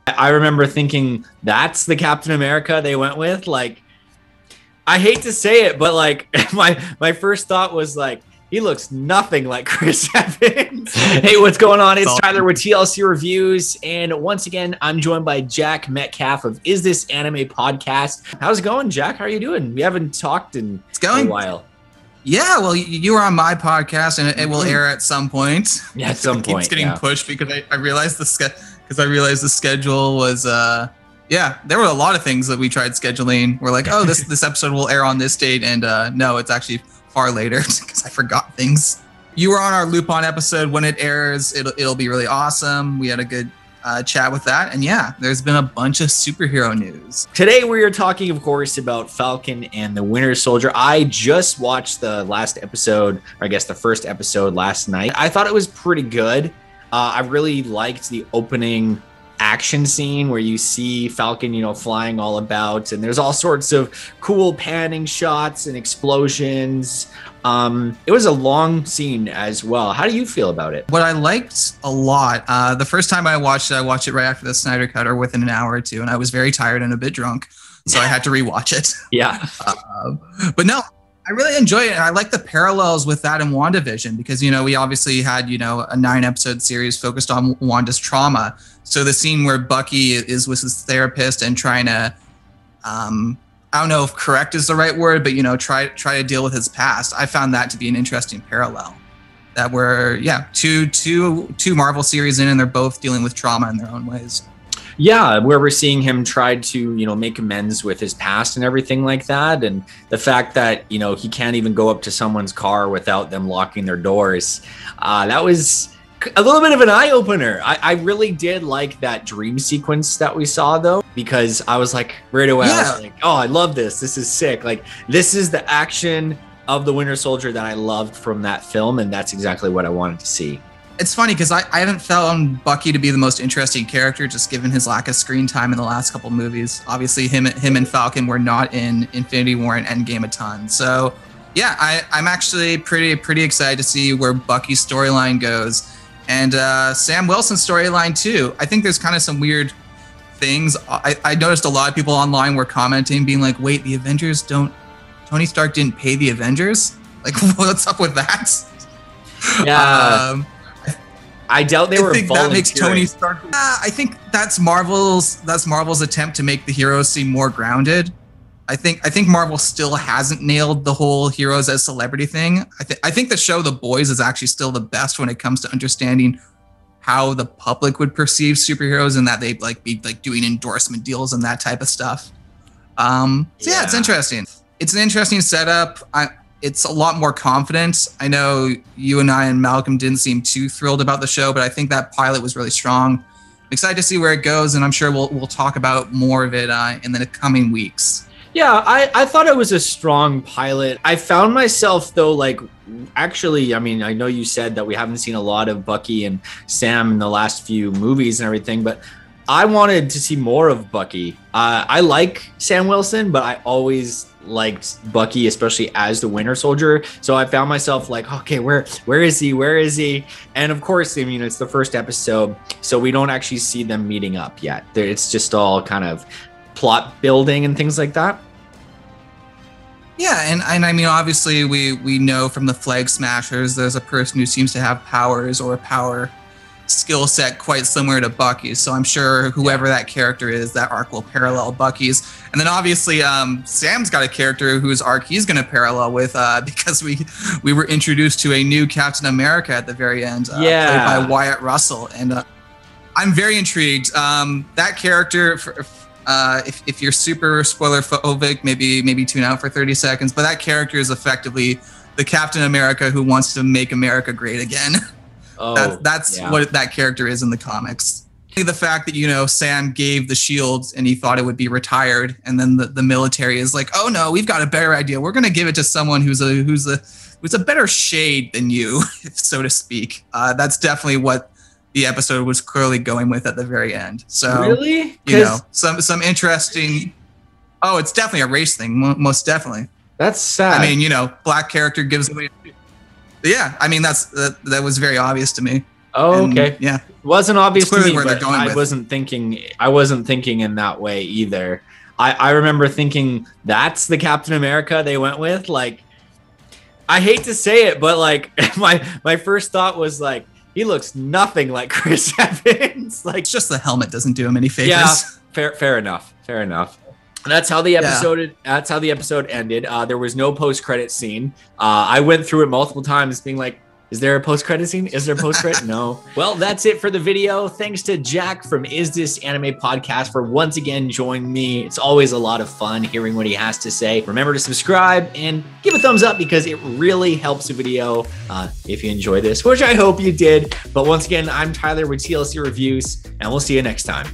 I remember thinking that's the Captain America they went with. Like, I hate to say it, but like my first thought was like, he looks nothing like Chris Evans. Hey, what's going on? It's Tyler with TLC Reviews. And once again, I'm joined by Jack Metcalf of Is This Anime Podcast. How's it going, Jack? How are you doing? We haven't talked in a while. Yeah, well, you were on my podcast, and it will air at some point. Yeah, at some point. It keeps getting pushed because I realized the schedule was there were a lot of things that we tried scheduling. We're like, oh, this episode will air on this date, and no, it's actually far later because I forgot things. You were on our Lupin episode. When it airs, it'll be really awesome. We had a good chat with that, and yeah, there's been a bunch of superhero news. Today we are talking, of course, about Falcon and the Winter Soldier. I just watched the last episode, or I guess the first episode last night. I thought it was pretty good. I really liked the opening action scene where you see Falcon, flying all about, and there's all sorts of cool panning shots and explosions. It was a long scene as well. How do you feel about it? What I liked a lot, the first time I watched it right after the Snyder cut, or within an hour or two, and I was very tired and a bit drunk, so I had to rewatch it. Yeah. But no, I really enjoy it. And I like the parallels with that and WandaVision because, we obviously had, a 9-episode series focused on Wanda's trauma. So the scene where Bucky is with his therapist and trying to, I don't know if correct is the right word, but, try to deal with his past. I found that to be an interesting parallel. That were, two Marvel series in, and they're both dealing with trauma in their own ways. Yeah, where we're seeing him try to, make amends with his past and everything like that. And the fact that, he can't even go up to someone's car without them locking their doors. That was a little bit of an eye-opener. I really did like that dream sequence that we saw, though, because I was like, right away, I was like, oh, I love this. This is sick. Like, this is the action of the Winter Soldier that I loved from that film, and that's exactly what I wanted to see. It's funny because I haven't found Bucky to be the most interesting character, just given his lack of screen time in the last couple movies. Obviously, him and Falcon were not in Infinity War and Endgame a ton. So, yeah, I'm actually pretty excited to see where Bucky's storyline goes. And Sam Wilson's storyline, too. I think there's kind of some weird things. I noticed a lot of people online were commenting, being like, wait, the Avengers Tony Stark didn't pay the Avengers? Like, what's up with that? Yeah. I doubt they were volunteering. That makes Tony Stark. I think that's Marvel's attempt to make the heroes seem more grounded. I think Marvel still hasn't nailed the whole heroes as celebrity thing. I think the show The Boys is actually still the best when it comes to understanding how the public would perceive superheroes, and that they'd be doing endorsement deals and that type of stuff. Yeah, it's interesting. It's an interesting setup. It's a lot more confident. I know you and I and Malcolm didn't seem too thrilled about the show, but I think that pilot was really strong. I'm excited to see where it goes, and I'm sure we'll talk about more of it in the coming weeks. Yeah, I thought it was a strong pilot. I found myself, though, actually, I mean, I know you said that we haven't seen a lot of Bucky and Sam in the last few movies and everything, but I wanted to see more of Bucky. I like Sam Wilson, but I always liked Bucky, especially as the Winter Soldier. So I found myself like, okay, where is he? Where is he? And of course, I mean, it's the first episode, so we don't actually see them meeting up yet. It's just all kind of plot building and things like that. Yeah, and I mean, obviously, we know from the Flag Smashers, there's a person who seems to have powers or a power skill set quite similar to Bucky's. So I'm sure whoever that character is, that arc will parallel Bucky's. And then obviously, Sam's got a character whose arc he's going to parallel with because we were introduced to a new Captain America at the very end, played by Wyatt Russell. And I'm very intrigued. That character, if you're super spoiler phobic, maybe tune out for 30 seconds. But that character is effectively the Captain America who wants to make America great again. That's what that character is in the comics. The fact that, Sam gave the shield and he thought it would be retired, and then the military is like, oh no, we've got a better idea. We're going to give it to someone who's a better shade than you, so to speak. That's definitely what the episode was clearly going with at the very end. So really, some interesting. Oh, it's definitely a race thing, most definitely. That's sad. I mean, black character gives away. Yeah, I mean that was very obvious to me. Oh, okay. Yeah. wasn't obvious to me, where they're but going I with. wasn't thinking in that way either. I remember thinking that's the Captain America they went with. Like, I hate to say it, but like my first thought was like, he looks nothing like Chris Evans. Like, It's just the helmet doesn't do him any favors. yeah, fair enough. And that's how the episode. That's how the episode ended. There was no post-credit scene. I went through it multiple times, being like, "Is there a post-credit scene? Is there a post-credit?" No. Well, that's it for the video. Thanks to Jack from Is This Anime Podcast for once again joining me. It's always a lot of fun hearing what he has to say. Remember to subscribe and give a thumbs up because it really helps the video if you enjoy this, which I hope you did. But once again, I'm Tyler with TLC Reviews, and we'll see you next time.